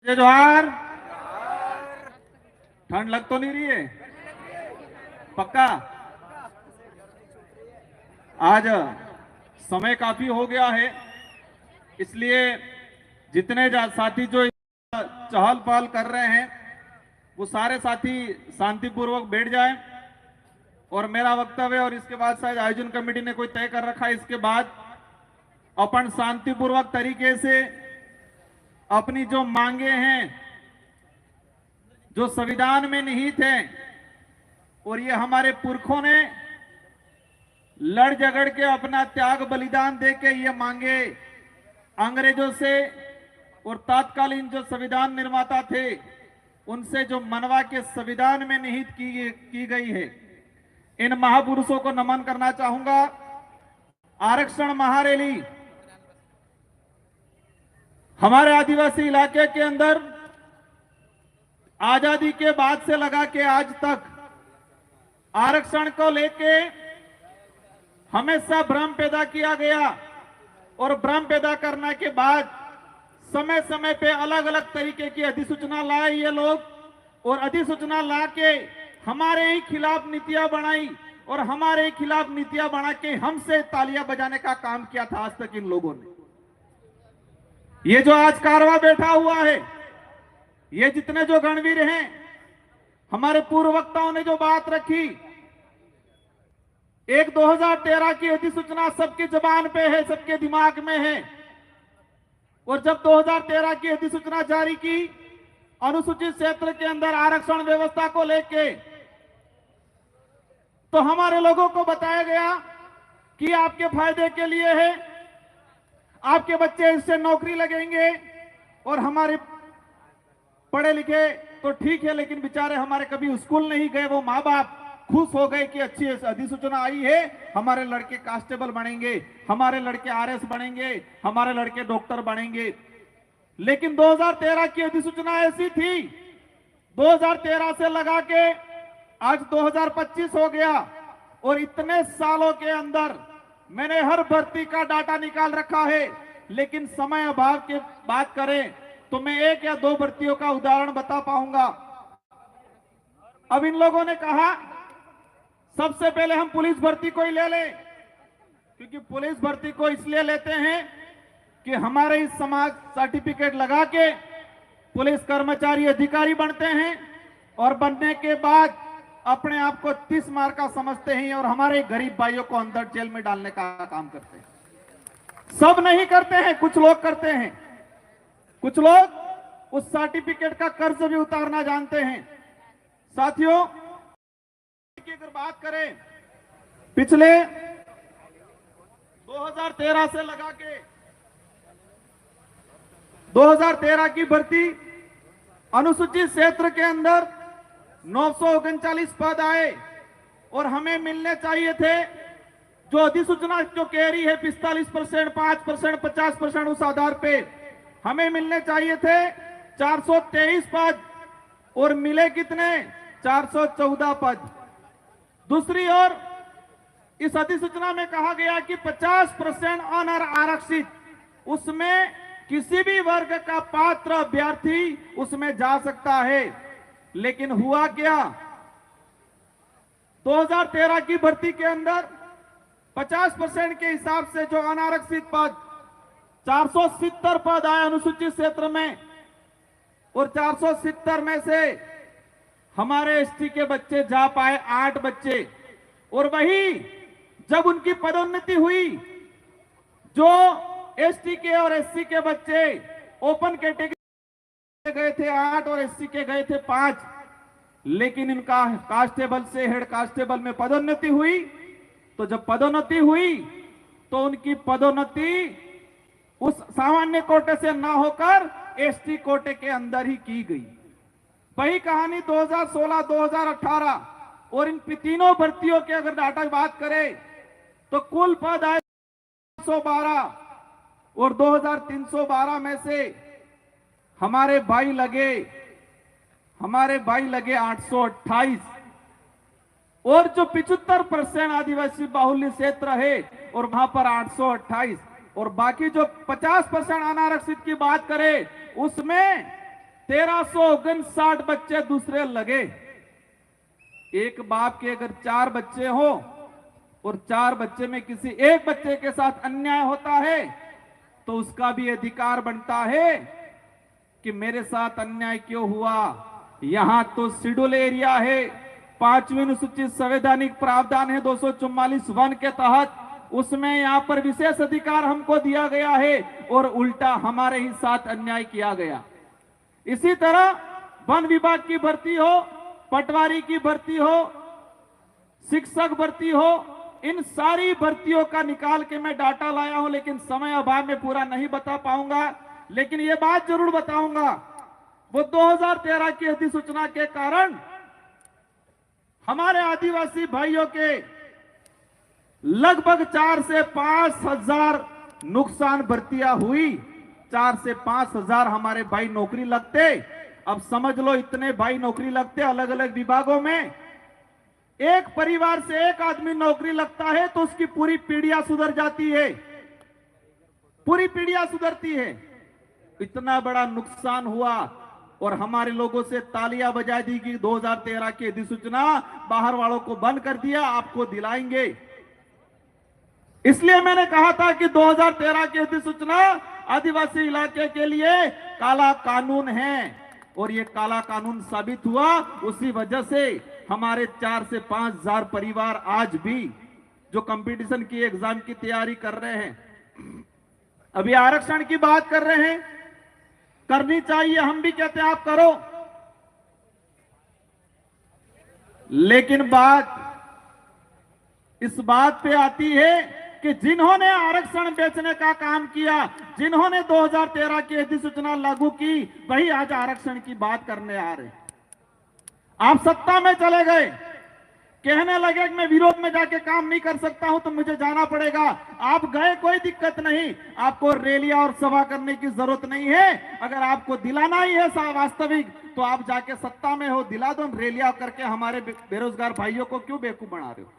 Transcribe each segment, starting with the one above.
जय जोहार। ठंड लग तो नहीं रही है? पक्का? आज समय काफी हो गया है, इसलिए जितने साथी जो चहल पहल कर रहे हैं वो सारे साथी शांतिपूर्वक बैठ जाएं और मेरा वक्तव्य और इसके बाद शायद आयोजन कमेटी ने कोई तय कर रखा है, इसके बाद अपन शांतिपूर्वक तरीके से अपनी जो मांगे हैं जो संविधान में निहित है और ये हमारे पुरखों ने लड़ झगड़ के अपना त्याग बलिदान दे के ये मांगे अंग्रेजों से और तत्कालीन जो संविधान निर्माता थे उनसे जो मनवा के संविधान में निहित की गई है, इन महापुरुषों को नमन करना चाहूंगा। आरक्षण महारैली हमारे आदिवासी इलाके के अंदर आजादी के बाद से लगा के आज तक आरक्षण को लेके हमेशा भ्रम पैदा किया गया और भ्रम पैदा करने के बाद समय समय पे अलग अलग तरीके की अधिसूचना लाए ये लोग और अधिसूचना ला के हमारे ही खिलाफ नीतियां बनाई और हमारे खिलाफ नीतियां बना के हमसे तालियां बजाने का काम किया था आज तक इन लोगों ने। ये जो आज कारवा बैठा हुआ है, ये जितने जो गणवीर हैं, हमारे पूर्व वक्ताओं ने जो बात रखी, एक 2013 की अधिसूचना सबकी जबान पे है, सबके दिमाग में है और जब 2013 की अधिसूचना जारी की अनुसूचित क्षेत्र के अंदर आरक्षण व्यवस्था को लेके, तो हमारे लोगों को बताया गया कि आपके फायदे के लिए है, आपके बच्चे इससे नौकरी लगेंगे और हमारे पढ़े लिखे तो ठीक है लेकिन बेचारे हमारे कभी स्कूल नहीं गए, वो माँ बाप खुश हो गए कि अच्छी अधिसूचना आई है, हमारे लड़के कांस्टेबल बनेंगे, हमारे लड़के आरएस बनेंगे, हमारे लड़के डॉक्टर बनेंगे। लेकिन 2013 की अधिसूचना ऐसी थी, 2013 से लगा के आज 2025 हो गया और इतने सालों के अंदर मैंने हर भर्ती का डाटा निकाल रखा है, लेकिन समय अभाव की बात करें तो मैं एक या दो भर्तियों का उदाहरण बता पाऊंगा। अब इन लोगों ने कहा सबसे पहले हम पुलिस भर्ती को ही ले लें, क्योंकि पुलिस भर्ती को इसलिए लेते हैं कि हमारे इस समाज सर्टिफिकेट लगा के पुलिस कर्मचारी अधिकारी बनते हैं और बनने के बाद अपने आप को 30 मार का समझते हैं और हमारे गरीब भाइयों को अंदर जेल में डालने का काम करते हैं। सब नहीं करते हैं, कुछ लोग करते हैं, कुछ लोग उस सर्टिफिकेट का कर्ज भी उतारना जानते हैं। साथियों, की अगर बात करें पिछले 2013 से लगा के 2013 की भर्ती अनुसूचित क्षेत्र के अंदर 939 पद आए और हमें मिलने चाहिए थे, जो अधिसूचना जो कह रही है 45%, 5%, 50% उस आधार पे हमें मिलने चाहिए थे 423 पद और मिले कितने? 414 पद। दूसरी ओर इस अधिसूचना में कहा गया कि 50% अनारक्षित, उसमें किसी भी वर्ग का पात्र अभ्यर्थी उसमें जा सकता है। लेकिन हुआ क्या? 2013 की भर्ती के अंदर 50% के हिसाब से जो अनारक्षित पद 470 पद आए अनुसूचित क्षेत्र में और 470 में से हमारे एसटी के बच्चे जा पाए 8 बच्चे। और वही जब उनकी पदोन्नति हुई, जो एसटी के और एससी के बच्चे ओपन कैटेगरी गए थे 8 और एससी के गए थे 5, लेकिन इनका कांस्टेबल से हेड कांस्टेबल में पदोन्नति हुई। तो जब पदोन्नति हुई तो उनकी पदोन्नति उस सामान्य कोटे से ना होकर एसटी कोटे के अंदर ही की गई। वही कहानी 2016, 2018 और इन तीनों भर्तियों के अगर डाटा की बात करें तो कुल पद आए 312 और 2312 में से हमारे भाई लगे 828 और जो 75% आदिवासी बाहुल्य क्षेत्र है और वहां पर 828 और बाकी जो 50% अनारक्षित की बात करें उसमें 1359 बच्चे दूसरे लगे। एक बाप के अगर 4 बच्चे हो और 4 बच्चे में किसी एक बच्चे के साथ अन्याय होता है तो उसका भी अधिकार बनता है कि मेरे साथ अन्याय क्यों हुआ। यहां तो शेड्यूल एरिया है, 5वीं अनुसूचित संवैधानिक प्रावधान है 244 वन के तहत, उसमें यहां पर विशेष अधिकार हमको दिया गया है और उल्टा हमारे ही साथ अन्याय किया गया। इसी तरह वन विभाग की भर्ती हो, पटवारी की भर्ती हो, शिक्षक भर्ती हो, इन सारी भर्तियों का निकाल के मैं डाटा लाया हूं, लेकिन समय अभाव में पूरा नहीं बता पाऊंगा। लेकिन यह बात जरूर बताऊंगा, वो 2013 की अधिसूचना के कारण हमारे आदिवासी भाइयों के लगभग 4 से 5 हजार नुकसान भर्तियां हुई। 4 से 5 हजार हमारे भाई नौकरी लगते। अब समझ लो इतने भाई नौकरी लगते अलग अलग विभागों में। एक परिवार से एक आदमी नौकरी लगता है तो उसकी पूरी पीढ़ियां सुधर जाती है, पूरी पीढ़ियां सुधरती है। इतना बड़ा नुकसान हुआ और हमारे लोगों से तालियां बजा दी कि 2013 की अधिसूचना बाहर वालों को बंद कर दिया, आपको दिलाएंगे। इसलिए मैंने कहा था कि 2013 की अधिसूचना आदिवासी इलाके के लिए काला कानून है और ये काला कानून साबित हुआ। उसी वजह से हमारे 4 से 5 हजार परिवार आज भी जो कंपटीशन की एग्जाम की तैयारी कर रहे हैं, अभी आरक्षण की बात कर रहे हैं, करनी चाहिए, हम भी कहते हैं आप करो। लेकिन बात इस बात पे आती है कि जिन्होंने आरक्षण बेचने का काम किया, जिन्होंने 2013 की अधिसूचना लागू की, वही आज आरक्षण की बात करने आ रहे। आप सत्ता में चले गए, कहने लगे कि मैं विरोध में जाके काम नहीं कर सकता हूं तो मुझे जाना पड़ेगा। आप गए, कोई दिक्कत नहीं, आपको रैलियां और सभा करने की जरूरत नहीं है। अगर आपको दिलाना ही है वास्तविक तो आप जाके सत्ता में हो, दिला दो। रैलियां करके हमारे बेरोजगार भाइयों को क्यों बेवकूफ बना रहे हो।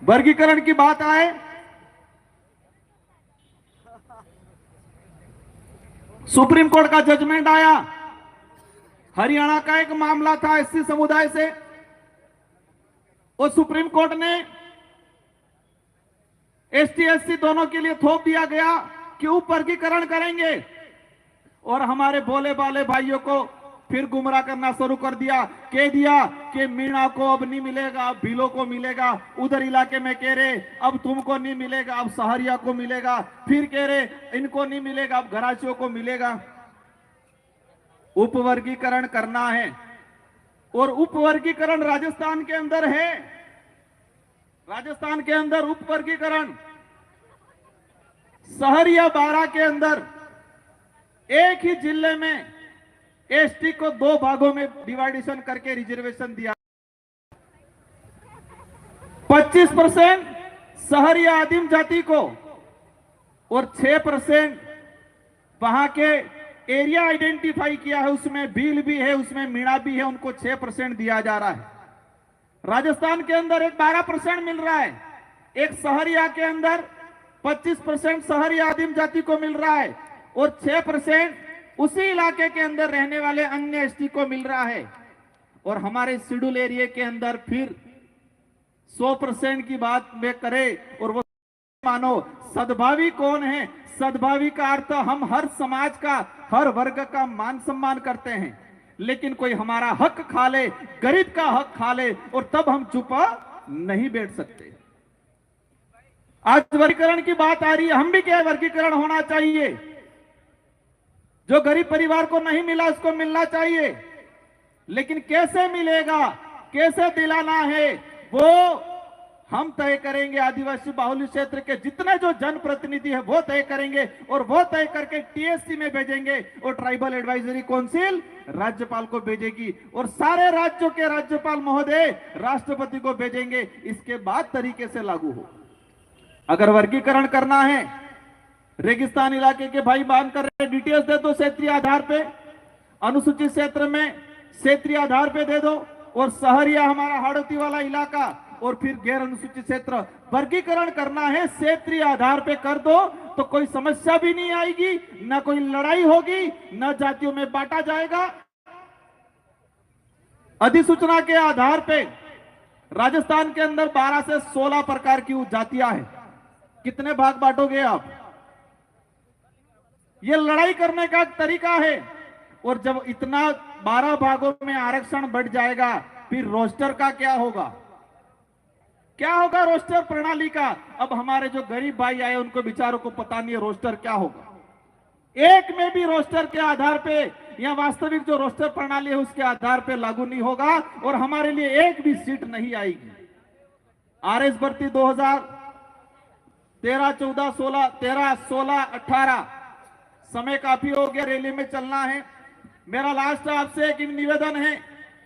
वर्गीकरण की बात आए, सुप्रीम कोर्ट का जजमेंट आया, हरियाणा का एक मामला था एससी समुदाय से, और सुप्रीम कोर्ट ने एसटी एससी दोनों के लिए थोप दिया गया कि उप वर्गीकरण करेंगे, और हमारे भोले भाले भाइयों को फिर गुमराह करना शुरू कर दिया। कह दिया कि मीणा को अब नहीं मिलेगा, अब भीलों को मिलेगा। उधर इलाके में कह रहे अब तुमको नहीं मिलेगा, अब सहरिया को मिलेगा। फिर कह रहे इनको नहीं मिलेगा, अब घराचियों को मिलेगा। उप वर्गीकरण करना है और उप वर्गीकरण राजस्थान के अंदर है। राजस्थान के अंदर उप वर्गीकरण सहरिया 12 के अंदर एक ही जिले में एसटी को 2 भागों में डिवाइडेशन करके रिजर्वेशन दिया। 25% सहरिया आदिम जाति को और 6% वहां के एरिया आइडेंटिफाई किया है, उसमें भील भी है, उसमें मीणा भी है, उनको 6% दिया जा रहा है। राजस्थान के अंदर एक 12% मिल रहा है। एक सहरिया के अंदर 25% सहरिया आदिम जाति को मिल रहा है और 6% उसी इलाके के अंदर रहने वाले अन्य एसटी को मिल रहा है। और हमारे शेड्यूल एरिया के अंदर फिर 100% की बात में करें और वो मानो सद्भावी कौन है। सद्भावी का अर्थ हम हर समाज का, हर वर्ग का मान सम्मान करते हैं, लेकिन कोई हमारा हक खा ले, गरीब का हक खा ले और तब हम चुपा नहीं बैठ सकते। आज वर्गीकरण की बात आ रही है, हम भी क्या वर्गीकरण होना चाहिए। जो गरीब परिवार को नहीं मिला उसको मिलना चाहिए, लेकिन कैसे मिलेगा, कैसे दिलाना है, वो हम तय करेंगे। आदिवासी बाहुल्य क्षेत्र के जितने जो जनप्रतिनिधि है वो तय करेंगे और वो तय करके टीएससी में भेजेंगे और ट्राइबल एडवाइजरी काउंसिल राज्यपाल को भेजेगी और सारे राज्यों के राज्यपाल महोदय राष्ट्रपति को भेजेंगे। इसके बाद तरीके से लागू हो। अगर वर्गीकरण करना है, रेगिस्तान इलाके के भाई बात कर रहे हैं, डिटेल्स दे दो क्षेत्रीय आधार पे, अनुसूचित क्षेत्र में क्षेत्रीय आधार पे दे दो, और सहरिया हमारा हाड़ोती वाला इलाका और फिर गैर अनुसूचित क्षेत्र वर्गीकरण करना है, क्षेत्रीय आधार पे कर दो तो कोई समस्या भी नहीं आएगी, ना कोई लड़ाई होगी, न जातियों में बांटा जाएगा। अधिसूचना के आधार पे राजस्थान के अंदर 12 से 16 प्रकार की जातियां हैं। कितने भाग बांटोगे आप? ये लड़ाई करने का तरीका है। और जब इतना 12 भागों में आरक्षण बढ़ जाएगा, फिर रोस्टर का क्या होगा? क्या होगा रोस्टर प्रणाली का? अब हमारे जो गरीब भाई आए उनको बेचारों को पता नहीं है रोस्टर क्या होगा। एक में भी रोस्टर के आधार पे या वास्तविक जो रोस्टर प्रणाली है उसके आधार पे लागू नहीं होगा और हमारे लिए एक भी सीट नहीं आएगी। आरएस भर्ती 2013, 14, 16, 13, 16, 18 समय काफी हो गया, रैली में चलना है। मेरा लास्ट आपसे एक निवेदन है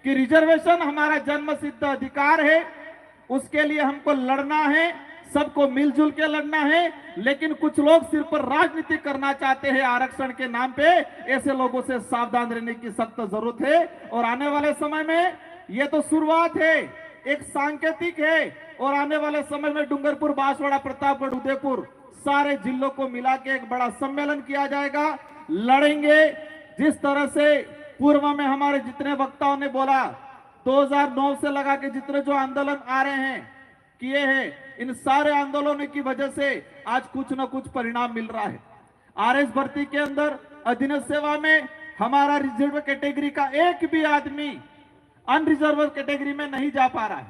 कि रिजर्वेशन हमारा जन्म सिद्ध अधिकार है, उसके लिए हमको लड़ना है, सबको मिलजुल के लड़ना है। लेकिन कुछ लोग सिर्फ राजनीति करना चाहते हैं आरक्षण के नाम पे, ऐसे लोगों से सावधान रहने की सख्त जरूरत है। और आने वाले समय में ये तो शुरुआत है, एक सांकेतिक है, और आने वाले समय में डूंगरपुर, बांसवाड़ा, प्रतापगढ़, उदयपुर सारे जिलों को मिला के एक बड़ा सम्मेलन किया जाएगा। लड़ेंगे जिस तरह से पूर्व में हमारे जितने वक्ताओं ने बोला, 2009 से लगा के जितने जो आंदोलन आ रहे हैं किए हैं, इन सारे आंदोलनों की वजह से आज कुछ न कुछ परिणाम मिल रहा है। आरएस भर्ती के अंदर अधीनस्थ सेवा में हमारा रिजर्व कैटेगरी का एक भी आदमी अनरिजर्व कैटेगरी में नहीं जा पा रहा है।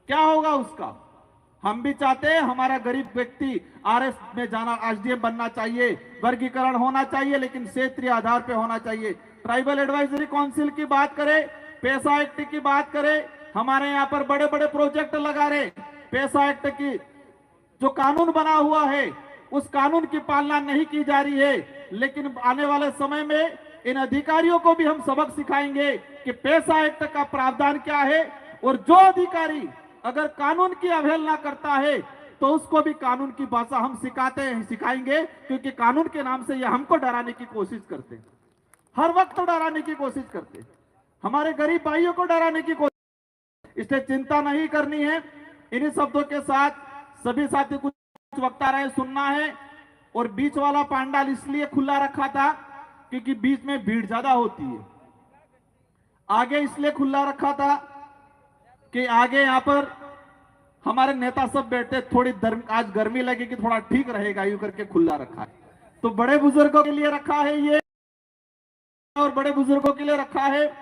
क्या होगा उसका? हम भी चाहते हैं हमारा गरीब व्यक्ति आरएस में जाना, एसडीएम बनना चाहिए, वर्गीकरण होना चाहिए, लेकिन क्षेत्रीय आधार पे होना चाहिए। ट्राइबल एडवाइजरी काउंसिल की बात करें, पैसा एक्ट की बात करें, हमारे यहाँ पर बड़े बड़े प्रोजेक्ट लगा रहे। पैसा एक्ट की जो कानून बना हुआ है उस कानून की पालना नहीं की जा रही है। लेकिन आने वाले समय में इन अधिकारियों को भी हम सबक सिखाएंगे कि पैसा एक्ट का प्रावधान क्या है, और जो अधिकारी अगर कानून की अवहेलना करता है तो उसको भी कानून की भाषा हम सिखाएंगे, क्योंकि कानून के नाम से ये हमको डराने की कोशिश करते, हर वक्त डराने की कोशिश करते, हमारे गरीब भाइयों को डराने की कोशिश। इसलिए चिंता नहीं करनी है। इन्हीं शब्दों के साथ सभी साथी कुछ वक्ता रहे, सुनना है। और बीच वाला पांडाल इसलिए खुला रखा था क्योंकि बीच में भीड़ ज्यादा होती है। आगे इसलिए खुला रखा था कि आगे यहां पर हमारे नेता सब बैठते, थोड़ी आज गर्मी लगेगी, थोड़ा ठीक रहेगा, यूं करके खुला रखा है। तो बड़े बुजुर्गों के लिए रखा है ये, और बड़े बुजुर्गों के लिए रखा है,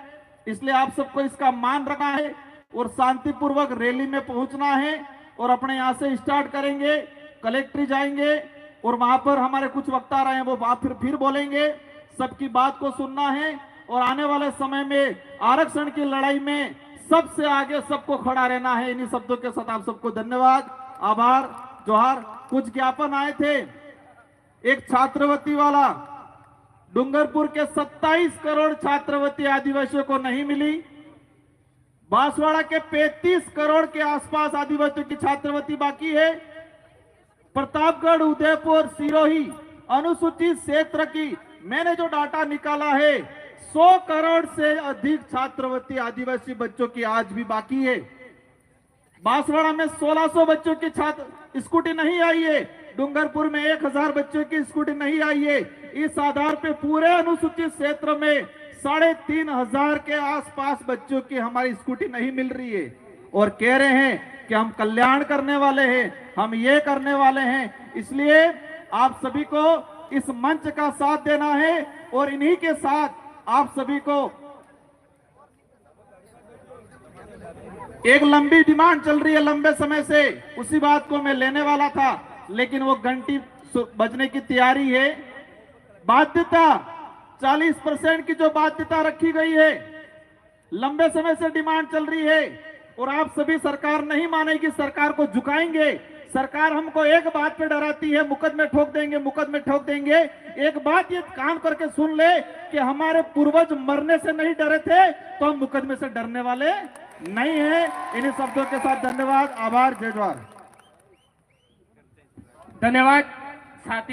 इसलिए आप सबको इसका मान रखना है और शांतिपूर्वक रैली में पहुंचना है। और अपने यहां से स्टार्ट करेंगे, कलेक्ट्री जाएंगे और वहां पर हमारे कुछ वक्ता रहे हैं, वो बात फिर बोलेंगे। सबकी बात को सुनना है और आने वाले समय में आरक्षण की लड़ाई में सबसे आगे सबको खड़ा रहना है। इन्हीं शब्दों के साथ आप सबको धन्यवाद, आभार, जोहार। कुछ ज्ञापन आए थे, एक छात्रवृत्ति वाला, डूंगरपुर के 27 करोड़ छात्रवृत्ति आदिवासियों को नहीं मिली, बांसवाड़ा के 35 करोड़ के आसपास आदिवासियों की छात्रवृत्ति बाकी है, प्रतापगढ़, उदयपुर, सिरोही अनुसूचित क्षेत्र की मैंने जो डाटा निकाला है 100 करोड़ से अधिक छात्रवृत्ति आदिवासी बच्चों की आज भी बाकी है। बांसवाड़ा में 1600 बच्चों की छात्र स्कूटी नहीं आई है, डूंगरपुर में 1000 बच्चों की स्कूटी नहीं आई है। इस आधार पे पूरे अनुसूचित क्षेत्र में 3500 के आसपास बच्चों की हमारी स्कूटी नहीं मिल रही है। और कह रहे हैं कि हम कल्याण करने वाले हैं, हम ये करने वाले हैं। इसलिए आप सभी को इस मंच का साथ देना है और इन्हीं के साथ आप सभी को एक लंबी डिमांड चल रही है लंबे समय से, उसी बात को मैं लेने वाला था, लेकिन वो घंटी बजने की तैयारी है। बाध्यता 40% की जो बाध्यता रखी गई है, लंबे समय से डिमांड चल रही है और आप सभी सरकार नहीं मानेगी, सरकार को झुकाएंगे। सरकार हमको एक बात पे डराती है, मुकदमे ठोक देंगे, मुकदमे ठोक देंगे। एक बात ये कान करके सुन ले कि हमारे पूर्वज मरने से नहीं डरे थे तो हम मुकदमे से डरने वाले नहीं है। इन्हीं शब्दों के साथ धन्यवाद, आभार, जय जोहार। धन्यवाद साथियों।